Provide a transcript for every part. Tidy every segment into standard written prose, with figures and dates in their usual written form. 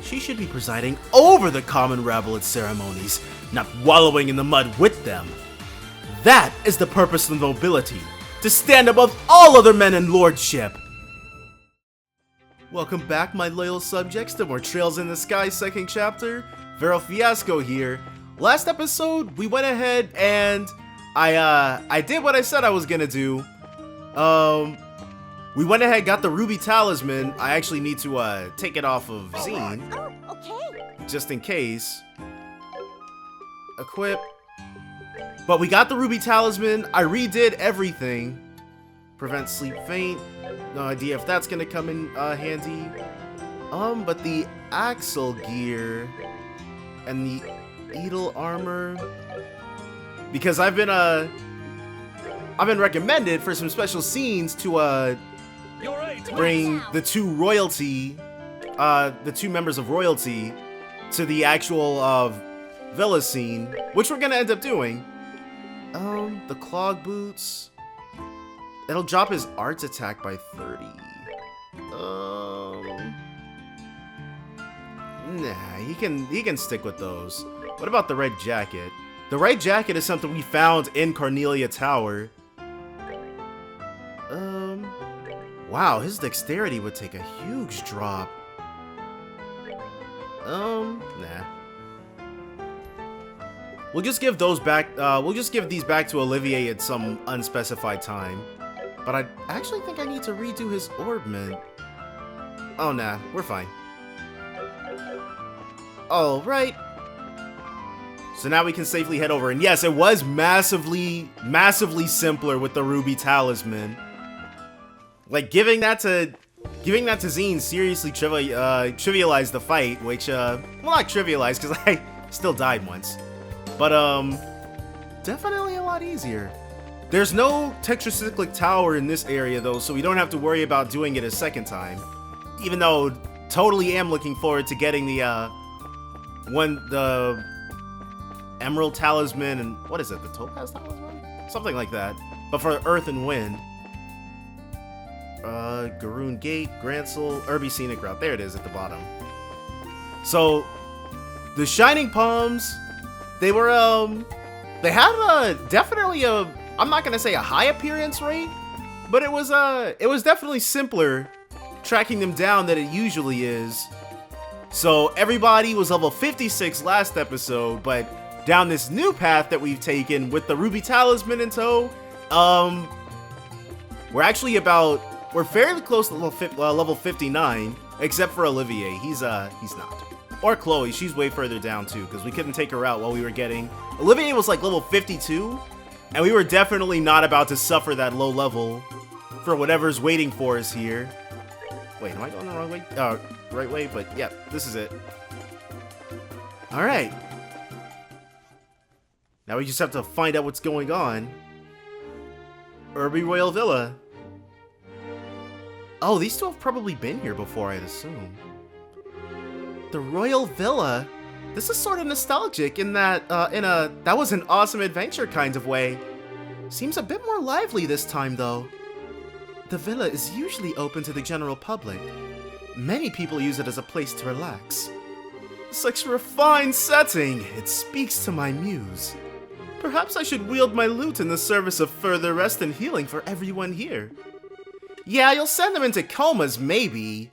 She should be presiding over the common rabble at ceremonies, not wallowing in the mud with them. That is the purpose of nobility, to stand above all other men in lordship. Welcome back, my loyal subjects, to more Trails in the Sky second chapter. Vero Fiasco here. Last episode, we went ahead and I did what I said I was gonna do. We went ahead, got the ruby talisman. I actually need to take it off of Zine. Oh, okay. Just in case. Equip. But we got the ruby talisman. I redid everything. Prevent sleep faint. No idea if that's gonna come in handy. But the axle gear and the Edel armor, because I've been recommended for some special scenes to bring the two members of royalty to the actual villa scene, which we're gonna end up doing. The clog boots. It'll drop his arts attack by 30. Nah, he can stick with those. What about the red jacket? The red jacket is something we found in Cornelia Tower. Wow, his dexterity would take a huge drop. Nah. We'll just give those back, we'll just give these back to Yyyyeah at some unspecified time. But I actually think I need to redo his orbment. Oh, nah, we're fine. Alright. So now we can safely head over. And yes, it was massively simpler with the ruby talisman. Like, giving that to Zine seriously trivialized the fight, which, well, not trivialized, because I still died once. But, definitely a lot easier. There's no tetracyclic tower in this area, though, so we don't have to worry about doing it a second time. Even though, totally am looking forward to getting the Emerald Talisman and, what is it, the Topaz Talisman? Something like that. But for Earth and Wind. Garoon Gate, Gransel, Irby Scenic Route. There it is at the bottom. So, the Shining Palms, they were, they had definitely I'm not gonna say a high appearance rate, but it was definitely simpler tracking them down than it usually is. So everybody was level 56 last episode, but down this new path that we've taken with the Ruby Talisman in tow, we're fairly close to level 59, except for Yyyyeah. He's not. Or Chloe, she's way further down too, because we couldn't take her out while we were getting... Yyyyeah was like level 52, and we were definitely not about to suffer that low level for whatever's waiting for us here. Wait, am I going the wrong way? Right way, but yeah, this is it. Alright. Now we just have to find out what's going on. Irby Royal Villa. Oh, these two have probably been here before, I'd assume. The Royal Villa? This is sort of nostalgic in that, that was an awesome adventure kind of way. Seems a bit more lively this time, though. The villa is usually open to the general public. Many people use it as a place to relax. Such a refined setting, it speaks to my muse. Perhaps I should wield my lute in the service of further rest and healing for everyone here. Yeah, you'll send them into comas, maybe.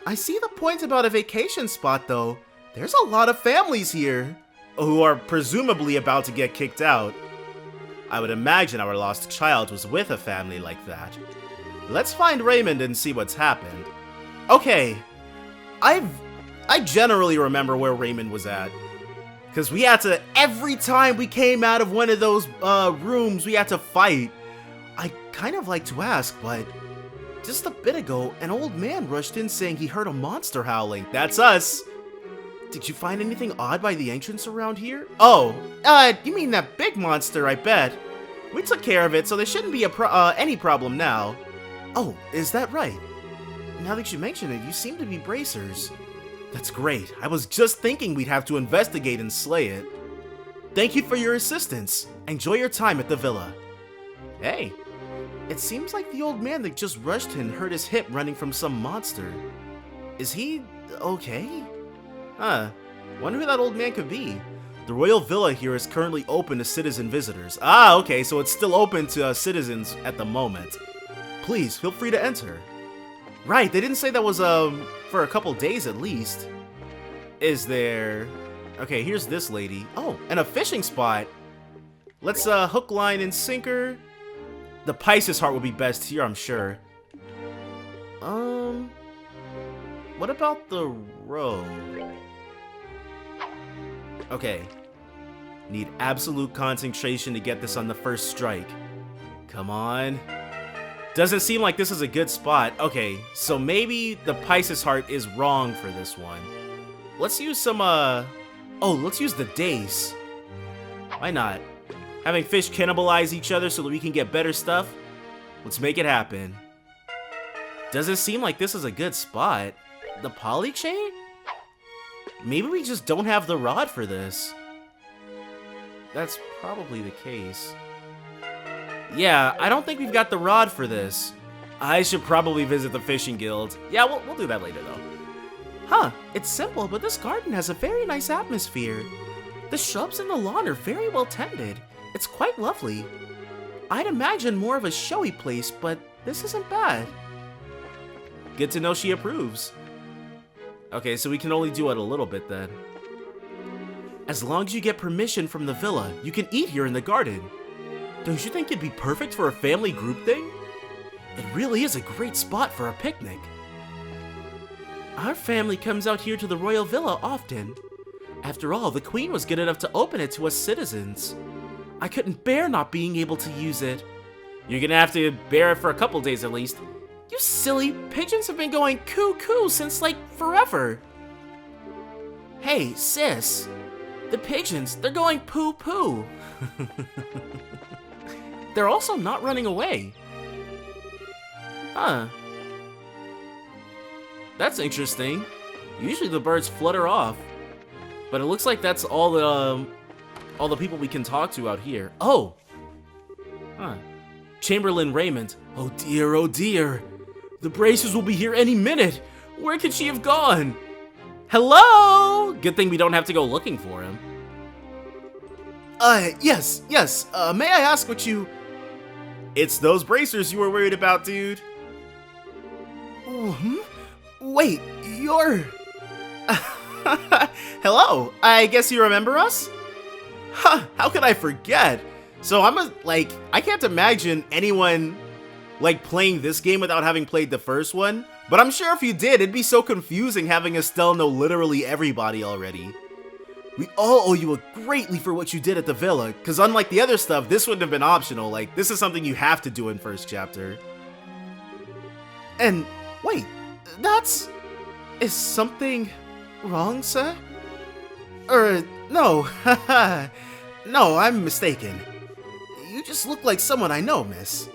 I see the point about a vacation spot, though. There's a lot of families here, who are presumably about to get kicked out. I would imagine our lost child was with a family like that. Let's find Raymond and see what's happened. Okay, I generally remember where Raymond was at. Because we had to, every time we came out of one of those rooms, we had to fight. I kind of like to ask, but just a bit ago, an old man rushed in saying he heard a monster howling. That's us. Did you find anything odd by the entrance around here? Oh, you mean that big monster, I bet. We took care of it, so there shouldn't be any problem now. Oh, is that right? Now that you mention it, you seem to be bracers. That's great. I was just thinking we'd have to investigate and slay it. Thank you for your assistance. Enjoy your time at the villa. Hey, it seems like the old man that just rushed in hurt his hip running from some monster. Is he okay? Huh. Wonder who that old man could be. The royal villa here is currently open to citizen visitors. Ah, okay, so it's still open to citizens at the moment. Please, feel free to enter. Right, they didn't say that was, for a couple days at least. Is there... Okay, here's this lady. Oh, and a fishing spot. Let's, hook, line, and sinker. The Pisces heart would be best here, I'm sure. What about the row? Okay. Need absolute concentration to get this on the first strike. Come on. Doesn't seem like this is a good spot. Okay, so maybe the Pisces heart is wrong for this one. Let's use some, oh, let's use the dace. Why not? Having fish cannibalize each other so that we can get better stuff? Let's make it happen. Doesn't seem like this is a good spot. The poly chain? Maybe we just don't have the rod for this. That's probably the case. Yeah, I don't think we've got the rod for this. I should probably visit the fishing guild. Yeah, we'll do that later though. Huh, it's simple, but this garden has a very nice atmosphere. The shrubs and the lawn are very well tended. It's quite lovely. I'd imagine more of a showy place, but this isn't bad. Good to know she approves. Okay, so we can only do it a little bit then. As long as you get permission from the villa, you can eat here in the garden. Don't you think it'd be perfect for a family group thing? It really is a great spot for a picnic. Our family comes out here to the royal villa often. After all, the queen was good enough to open it to us citizens. I couldn't bear not being able to use it. You're gonna have to bear it for a couple days at least. You silly, pigeons have been going cuckoo since like forever. Hey, sis. The pigeons, they're going poo-poo. They're also not running away. Huh. That's interesting. Usually the birds flutter off. But it looks like that's all the people we can talk to out here. Oh! Huh. Chamberlain Raymond. Oh dear, oh dear. The Bracers will be here any minute. Where could she have gone? Hello? Good thing we don't have to go looking for him. Yes. May I ask what you... It's those Bracers you were worried about, dude. Wait, you're... Hello, I guess you remember us? Huh, how could I forget? So I can't imagine anyone, playing this game without having played the first one. But I'm sure if you did, it'd be so confusing having Estelle know literally everybody already. We all owe you greatly for what you did at the villa, because unlike the other stuff, this wouldn't have been optional. This is something you have to do in first chapter. And, wait, is something wrong, sir? No, no, I'm mistaken. You just look like someone I know, miss.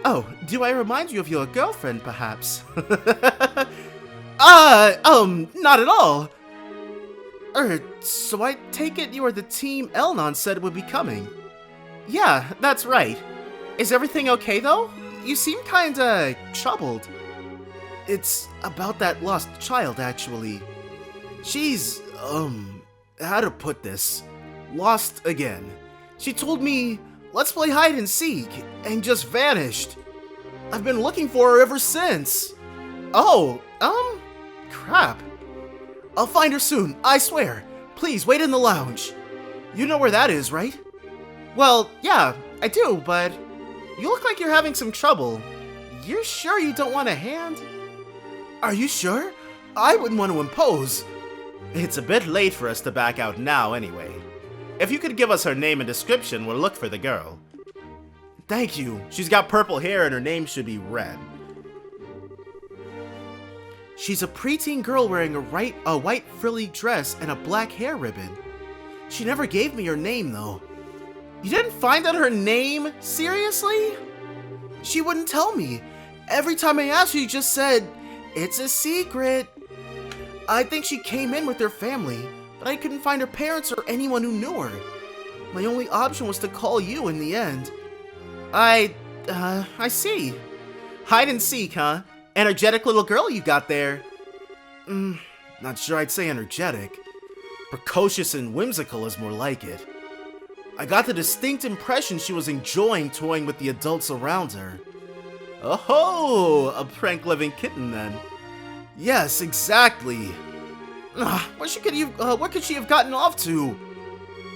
Oh, do I remind you of your girlfriend, perhaps? Not at all. So I take it you are the team Elnon said would be coming. Yeah, that's right. Is everything okay, though? You seem kinda troubled. It's about that lost child, actually. She's, how to put this? Lost again. She told me, let's play hide and seek, and just vanished. I've been looking for her ever since. Oh, crap. I'll find her soon, I swear. Please, wait in the lounge. You know where that is, right? Well, yeah, I do, but you look like you're having some trouble. You're sure you don't want a hand? Are you sure? I wouldn't want to impose. It's a bit late for us to back out now, anyway. If you could give us her name and description, we'll look for the girl. Thank you. She's got purple hair and her name should be red. She's a preteen girl wearing a white frilly dress and a black hair ribbon. She never gave me her name, though. You didn't find out her name? Seriously? She wouldn't tell me. Every time I asked, she just said, it's a secret. I think she came in with her family, but I couldn't find her parents or anyone who knew her. My only option was to call you in the end. I see. Hide and seek, huh? Energetic little girl you got there. Not sure I'd say energetic. Precocious and whimsical is more like it. I got the distinct impression she was enjoying toying with the adults around her. Oh, a prank-loving kitten then. Yes, exactly. What could she have gotten off to?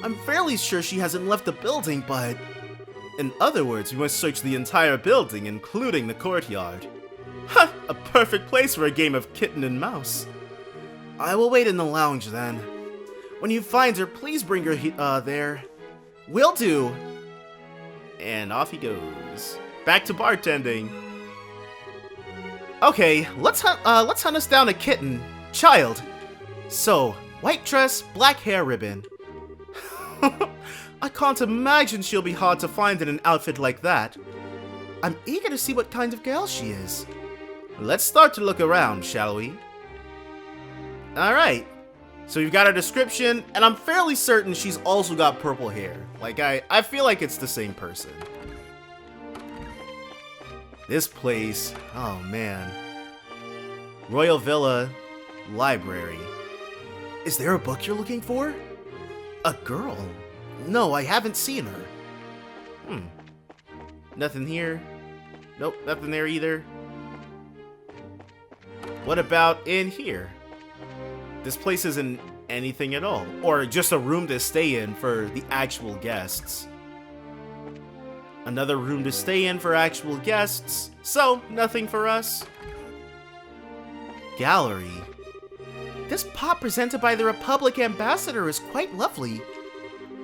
I'm fairly sure she hasn't left the building, but... In other words, we must search the entire building, including the courtyard. Ha! A perfect place for a game of kitten and mouse. I will wait in the lounge then. When you find her, please bring her there. Will do. And off he goes. Back to bartending. Okay, let's hunt us down a kitten. Child. So, white dress, black hair ribbon. I can't imagine she'll be hard to find in an outfit like that. I'm eager to see what kind of girl she is. Let's start to look around, shall we? Alright. So we've got her description, and I'm fairly certain she's also got purple hair. Like, I feel like it's the same person. This place, oh man. Royal Villa, library. Is there a book you're looking for? A girl? No, I haven't seen her. Nothing here. Nope, nothing there either. What about in here? This place isn't anything at all. Or just a room to stay in for the actual guests. Another room to stay in for actual guests. So, nothing for us. Gallery. This pot presented by the Republic Ambassador is quite lovely.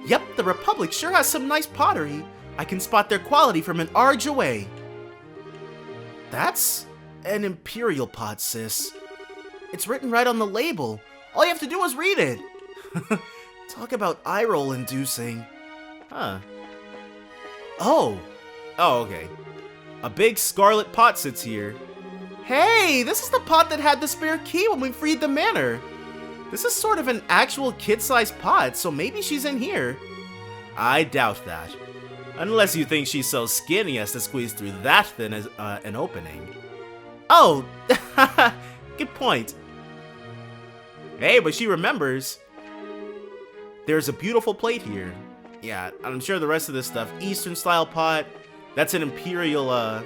Yep, the Republic sure has some nice pottery. I can spot their quality from an arge away. That's an Imperial pot, sis. It's written right on the label. All you have to do is read it. Talk about eye-roll inducing. Huh. Oh, okay. A big scarlet pot sits here. Hey, this is the pot that had the spare key when we freed the manor. This is sort of an actual kid-sized pot, so maybe she's in here. I doubt that. Unless you think she's so skinny as to squeeze through that thin as an opening. Oh, good point. Hey, but she remembers. There's a beautiful plate here. Yeah, I'm sure the rest of this stuff, Eastern style pot, that's an Imperial,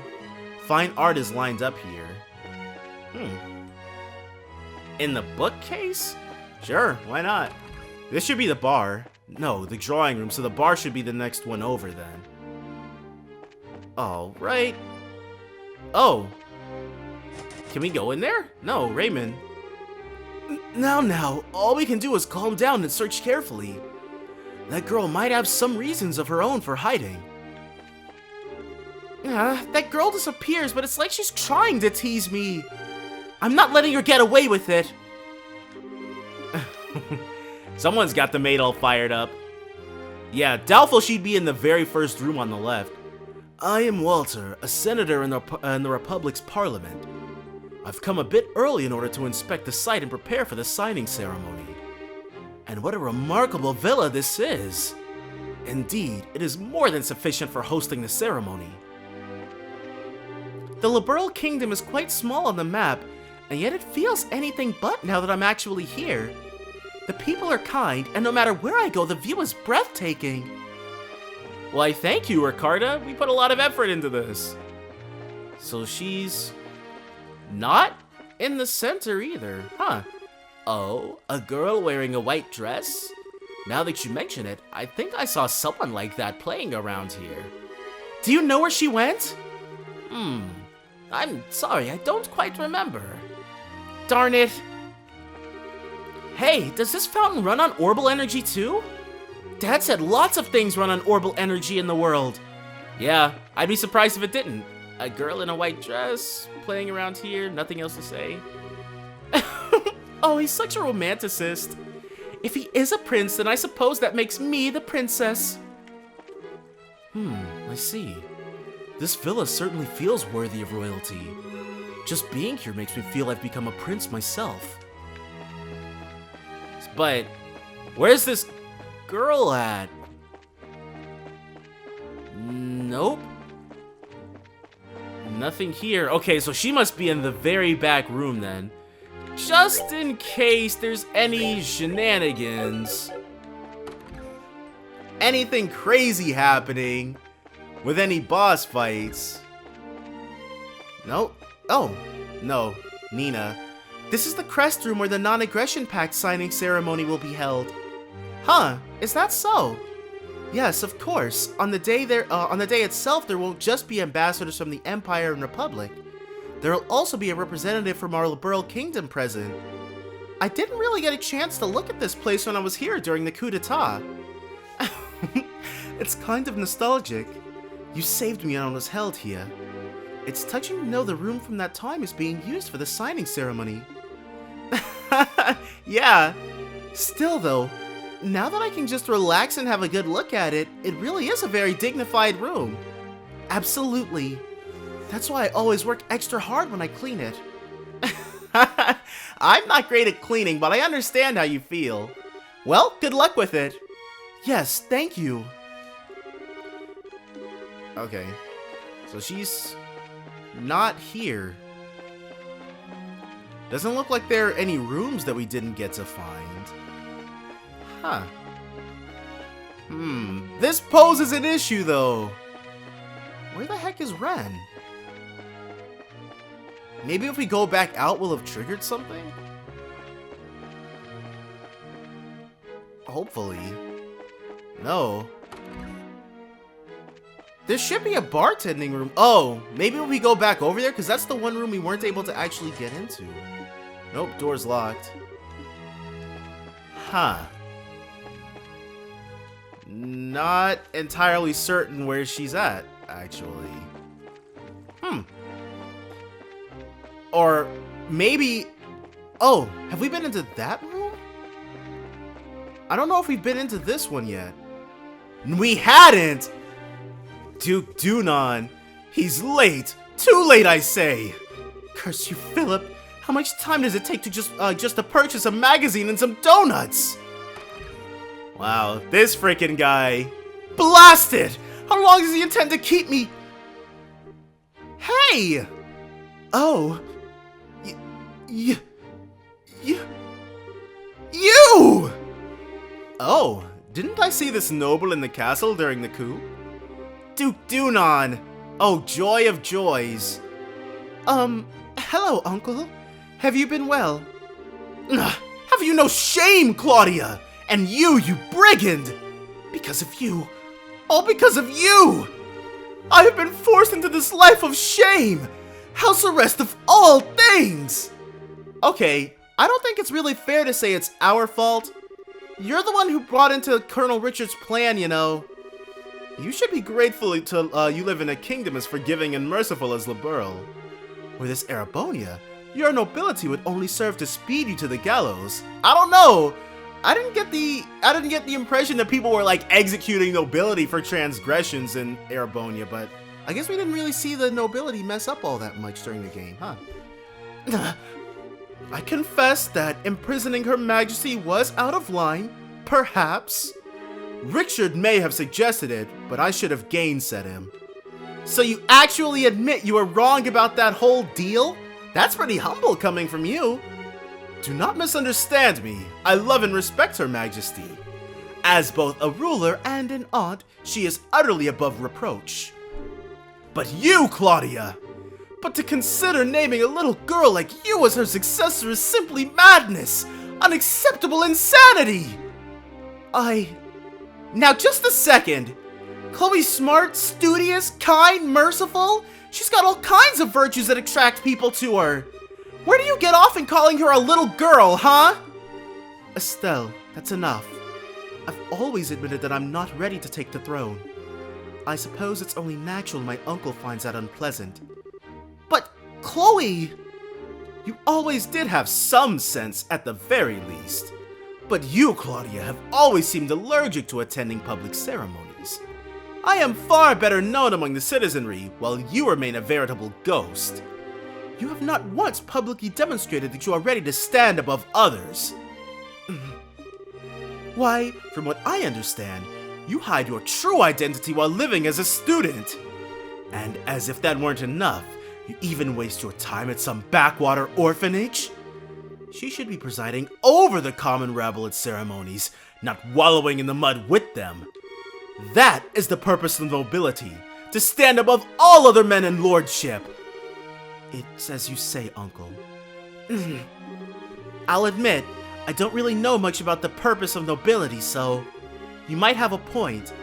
fine art is lined up here. In the bookcase? Sure, why not? This should be the bar. No, the drawing room, so the bar should be the next one over then. All right. Oh. Can we go in there? No, Raymond. Now, all we can do is calm down and search carefully. That girl might have some reasons of her own for hiding. That girl disappears, but it's like she's trying to tease me. I'm not letting her get away with it. Someone's got the maid all fired up. Yeah, doubtful she'd be in the very first room on the left. I am Walter, a senator in the Republic's parliament. I've come a bit early in order to inspect the site and prepare for the signing ceremony. And what a remarkable villa this is! Indeed, it is more than sufficient for hosting the ceremony. The Liberal Kingdom is quite small on the map, and yet it feels anything but now that I'm actually here. The people are kind, and no matter where I go, the view is breathtaking. Why, thank you, Ricarda. We put a lot of effort into this. So she's not in the center either, huh? Oh, a girl wearing a white dress? Now that you mention it, I think I saw someone like that playing around here. Do you know where she went? I'm sorry, I don't quite remember. Darn it. Hey, does this fountain run on orbal energy too? Dad said lots of things run on orbal energy in the world. Yeah, I'd be surprised if it didn't. A girl in a white dress, playing around here, nothing else to say. Oh, he's such a romanticist. If he is a prince, then I suppose that makes me the princess. I see. This villa certainly feels worthy of royalty. Just being here makes me feel I've become a prince myself. But where's this girl at? Nope. Nothing here. Okay, so she must be in the very back room then. just in case there's any shenanigans, anything crazy happening with any boss fights. Nope. Oh, no, Nina. This is the crest room where the non-aggression pact signing ceremony will be held. Huh, is that so? Yes, of course. On the day itself, there won't just be ambassadors from the Empire and Republic. There will also be a representative from our liberal kingdom present. I didn't really get a chance to look at this place when I was here during the coup d'etat. It's kind of nostalgic. You saved me when I was held here. It's touching to know the room from that time is being used for the signing ceremony. Yeah. Still though, now that I can just relax and have a good look at it, it really is a very dignified room. Absolutely. That's why I always work extra hard when I clean it. I'm not great at cleaning, but I understand how you feel. Well, good luck with it. Yes, thank you. Okay. So she's not here. Doesn't look like there are any rooms that we didn't get to find. Huh. This poses an issue, though. Where the heck is Ren? Maybe if we go back out, we'll have triggered something? Hopefully. No. There should be a bartending room. Oh, maybe if we go back over there, because that's the one room we weren't able to actually get into. Nope, door's locked. Huh. Not entirely certain where she's at, actually. Or maybe... Oh, have we been into that room? I don't know if we've been into this one yet. We hadn't! Duke Dunan. He's late. Too late, I say. Curse you, Philip. How much time does it take to just to purchase a magazine and some donuts? Wow, this freaking guy. Blast it! How long does he intend to keep me? Hey! Oh. You! Oh, didn't I see this noble in the castle during the coup? Duke Dunan! Oh, joy of joys. Hello, uncle. Have you been well? Have you no shame, Claudia? And you brigand! Because of you. All because of you! I have been forced into this life of shame! House arrest of all things! Okay, I don't think it's really fair to say it's our fault. You're the one who brought into Colonel Richard's plan, you know. You should be grateful to you live in a kingdom as forgiving and merciful as Liberl. With this Erebonia, your nobility would only serve to speed you to the gallows. I don't know. I didn't get the impression that people were like executing nobility for transgressions in Erebonia, but I guess we didn't really see the nobility mess up all that much during the game, huh? I confess that imprisoning Her Majesty was out of line, perhaps. Richard may have suggested it, but I should have gainsaid him. So you actually admit you were wrong about that whole deal? That's pretty humble coming from you. Do not misunderstand me. I love and respect Her Majesty. As both a ruler and an aunt, she is utterly above reproach. But you, Claudia! But to consider naming a little girl like you as her successor is simply madness! Unacceptable insanity! Now just a second. Chloe's smart, studious, kind, merciful? She's got all kinds of virtues that attract people to her. Where do you get off in calling her a little girl, huh? Estelle, that's enough. I've always admitted that I'm not ready to take the throne. I suppose it's only natural my uncle finds that unpleasant. But, Chloe! You always did have some sense at the very least. But you, Claudia, have always seemed allergic to attending public ceremonies. I am far better known among the citizenry, while you remain a veritable ghost. You have not once publicly demonstrated that you are ready to stand above others. Why, from what I understand, you hide your true identity while living as a student. And as if that weren't enough, you even waste your time at some backwater orphanage? She should be presiding over the common rabble at ceremonies, not wallowing in the mud with them. That is the purpose of nobility, to stand above all other men in lordship. It's as you say, Uncle. I'll admit, I don't really know much about the purpose of nobility, so you might have a point.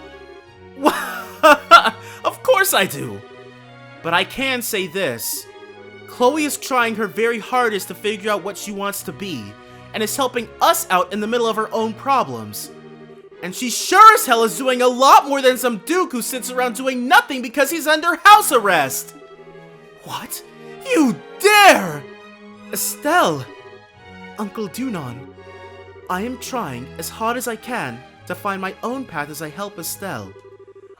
Of course I do! But I can say this. Chloe is trying her very hardest to figure out what she wants to be, and is helping us out in the middle of her own problems. And she sure as hell is doing a lot more than some duke who sits around doing nothing because he's under house arrest! What? You dare! Estelle! Uncle Dunon, I am trying as hard as I can to find my own path as I help Estelle.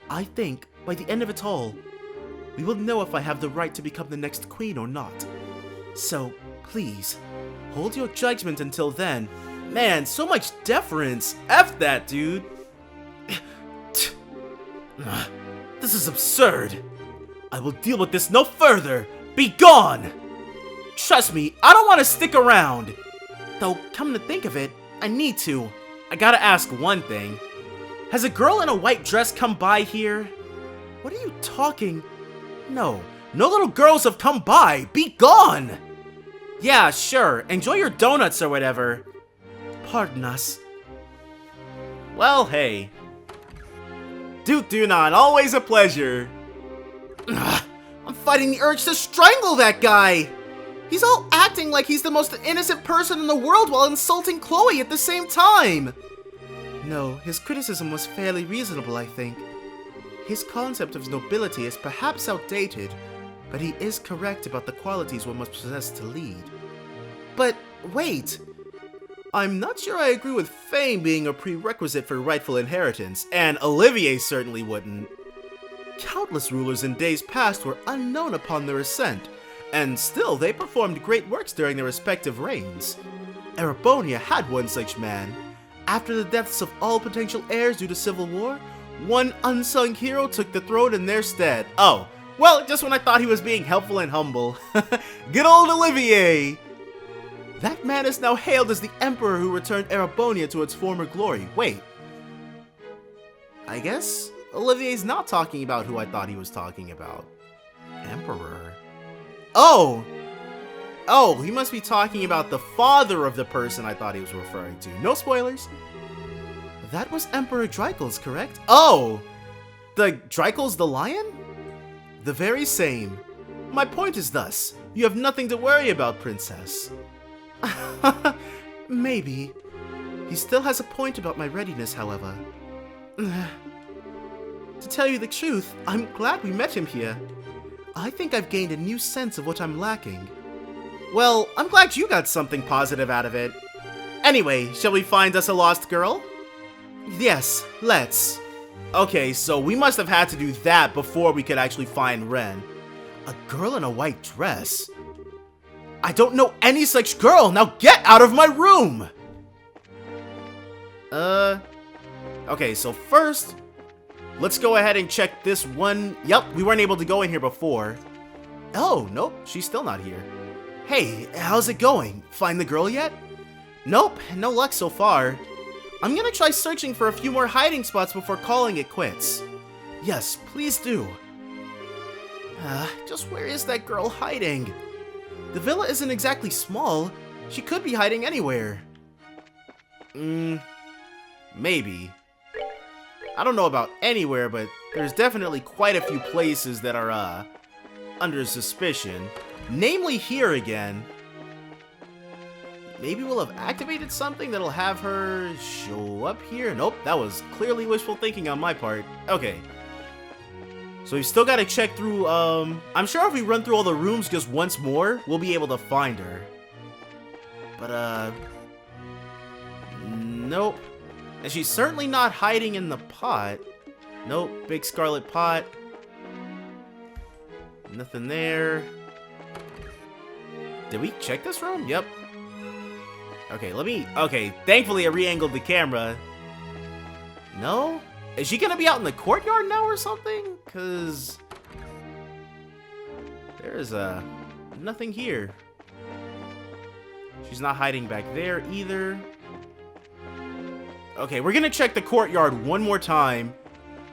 I think, by the end of it all, we will know if I have the right to become the next queen or not. So, please, hold your judgment until then. Man, so much deference. F that, dude. This is absurd. I will deal with this no further. Be gone! Trust me, I don't want to stick around. Though, come to think of it, I need to. I gotta ask one thing. Has a girl in a white dress come by here? What are you talking? No little girls have come by. Be gone! Yeah, sure. Enjoy your donuts or whatever. Pardon us. Well, hey. Duke Dunon, always a pleasure. I'm fighting the urge to strangle that guy! He's all acting like he's the most innocent person in the world while insulting Chloe at the same time! No, his criticism was fairly reasonable, I think. His concept of nobility is perhaps outdated, but he is correct about the qualities one must possess to lead. But wait! I'm not sure I agree with fame being a prerequisite for rightful inheritance, and Olivier certainly wouldn't. Countless rulers in days past were unknown upon their ascent, and still they performed great works during their respective reigns. Erebonia had one such man. After the deaths of all potential heirs due to civil war, one unsung hero took the throne in their stead. Oh, well, just when I thought he was being helpful and humble. Good old Olivier! That man is now hailed as the emperor who returned Erebonia to its former glory. Wait. I guess Olivier's not talking about who I thought he was talking about. Emperor? Oh! Oh, he must be talking about the father of the person I thought he was referring to. No spoilers. That was Emperor Dreichel's, correct? Oh! The Dreichel's the lion? The very same. My point is thus, you have nothing to worry about, princess. Maybe. He still has a point about my readiness, however. To tell you the truth, I'm glad we met him here. I think I've gained a new sense of what I'm lacking. Well, I'm glad you got something positive out of it. Anyway, shall we find us a lost girl? Yes, let's. Okay, so we must have had to do that before we could actually find Ren. A girl in a white dress? I don't know any such girl! Now get out of my room! Okay, so first, let's go ahead and check this one. Yep, we weren't able to go in here before. Oh, nope, she's still not here. Hey, how's it going? Find the girl yet? Nope, no luck so far. I'm gonna try searching for a few more hiding spots before calling it quits. Yes, please do. Just where is that girl hiding? The villa isn't exactly small. She could be hiding anywhere. Maybe. I don't know about anywhere, but there's definitely quite a few places that are, under suspicion. Namely here again. Maybe we'll have activated something that'll have her show up here? Nope, that was clearly wishful thinking on my part. Okay. So we've still got to check through, I'm sure if we run through all the rooms just once more, we'll be able to find her. But, nope. And she's certainly not hiding in the pot. Nope, big scarlet pot. Nothing there. Did we check this room? Yep. Okay, okay, thankfully I re-angled the camera. No? Is she gonna be out in the courtyard now or something? Cause there's nothing here. She's not hiding back there either. Okay, we're gonna check the courtyard one more time.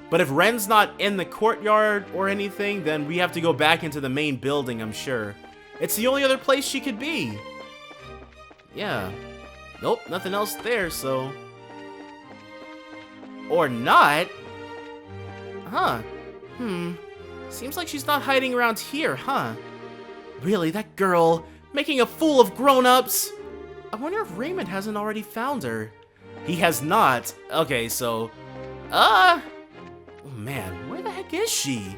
But if Ren's not in the courtyard or anything, then we have to go back into the main building, I'm sure. It's the only other place she could be. Yeah. Nope, nothing else there, so... Or not? Huh. Seems like she's not hiding around here, huh? Really, that girl, making a fool of grown-ups? I wonder if Raymond hasn't already found her. He has not. Okay, so... Oh man, where the heck is she?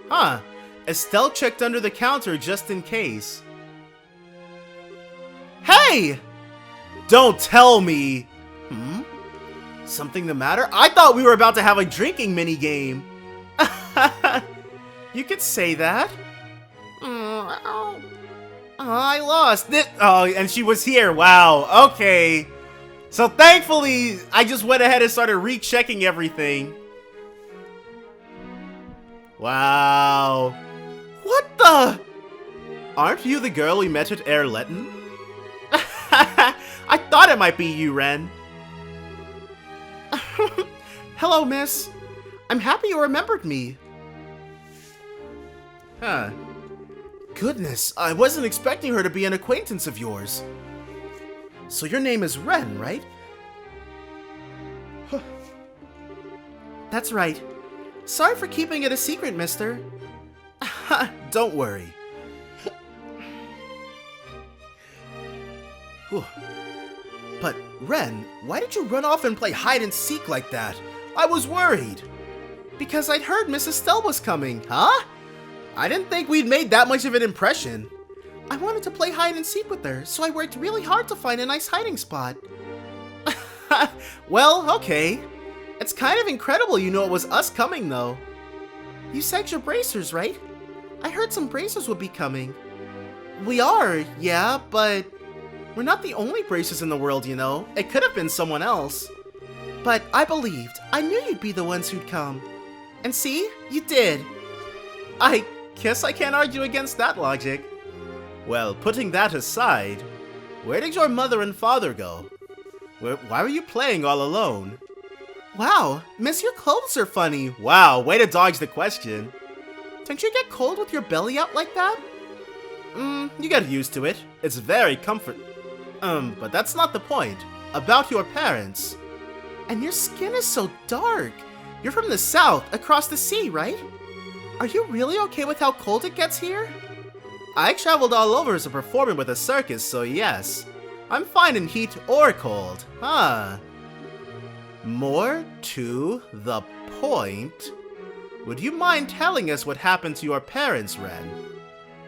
Huh. Estelle checked under the counter just in case. Hey! Don't tell me! Something the matter? I thought we were about to have a drinking mini-game. You could say that. I lost. Oh, and she was here. Wow. Okay. So thankfully, I just went ahead and started rechecking everything. Wow. What the? Aren't you the girl we met at Erletten? I thought it might be you, Ren. Hello, miss. I'm happy you remembered me. Huh. Goodness, I wasn't expecting her to be an acquaintance of yours. So your name is Ren, right? That's right. Sorry for keeping it a secret, mister. Don't worry. But, Ren, why did you run off and play hide-and-seek like that? I was worried. Because I'd heard Miss Estelle was coming, huh? I didn't think we'd made that much of an impression. I wanted to play hide-and-seek with her, so I worked really hard to find a nice hiding spot. Well, okay. It's kind of incredible you know it was us coming, though. You said your bracers, right? I heard some bracers would be coming. We are, yeah, but we're not the only bracers in the world, you know. It could have been someone else. But I believed. I knew you'd be the ones who'd come. And see, you did. I guess I can't argue against that logic. Well, putting that aside, where did your mother and father go? Why were you playing all alone? Wow, miss, your clothes are funny. Wow, way to dodge the question. Don't you get cold with your belly out like that? You get used to it. It's very but that's not the point. About your parents. And your skin is so dark. You're from the south, across the sea, right? Are you really okay with how cold it gets here? I traveled all over as a performer with a circus, so yes. I'm fine in heat or cold. More to the point, would you mind telling us what happened to your parents, Ren?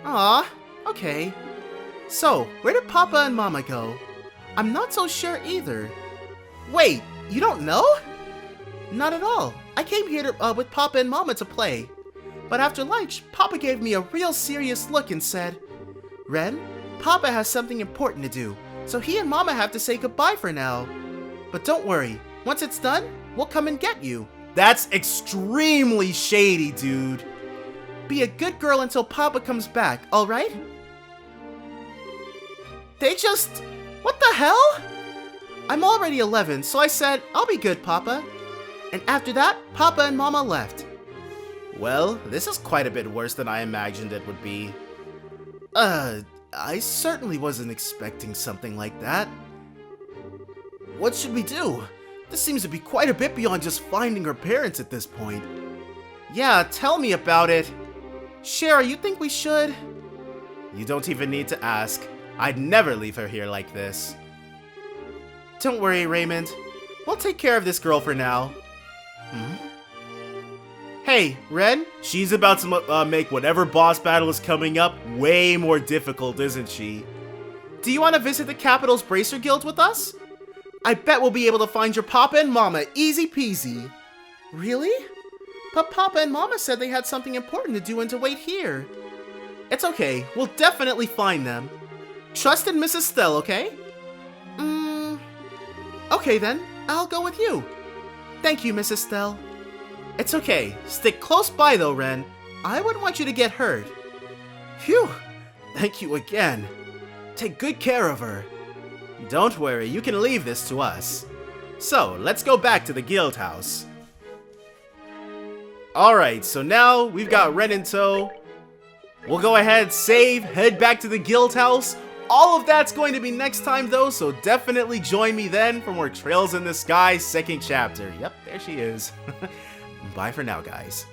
Aw, okay. So, where did Papa and Mama go? I'm not so sure either. Wait, you don't know? Not at all. I came here to, with Papa and Mama to play. But after lunch, Papa gave me a real serious look and said, Ren, Papa has something important to do, so he and Mama have to say goodbye for now. But don't worry, once it's done, we'll come and get you. That's extremely shady, dude. Be a good girl until Papa comes back, alright? What the hell? I'm already 11, so I said, I'll be good, Papa. And after that, Papa and Mama left. Well, this is quite a bit worse than I imagined it would be. I certainly wasn't expecting something like that. What should we do? This seems to be quite a bit beyond just finding her parents at this point. Yeah, tell me about it. Cher, you think we should? You don't even need to ask. I'd never leave her here like this. Don't worry, Raymond. We'll take care of this girl for now. Hey, Hey, Ren, she's about to make whatever boss battle is coming up way more difficult, isn't she? Do you want to visit the Capital's Bracer Guild with us? I bet we'll be able to find your Papa and Mama easy peasy. Really? But Papa and Mama said they had something important to do and to wait here. It's okay, we'll definitely find them. Trust in Miss Estelle, okay? Okay then, I'll go with you. Thank you, Miss Estelle. It's okay, stick close by though, Ren. I wouldn't want you to get hurt. Phew, thank you again. Take good care of her. Don't worry, you can leave this to us. So, let's go back to the guild house. Alright, so now we've got Ren in tow. We'll go ahead, save, head back to the guild house. All of that's going to be next time though, so definitely join me then for more Trails in the Sky 2nd chapter. Yep, there she is. Bye for now, guys.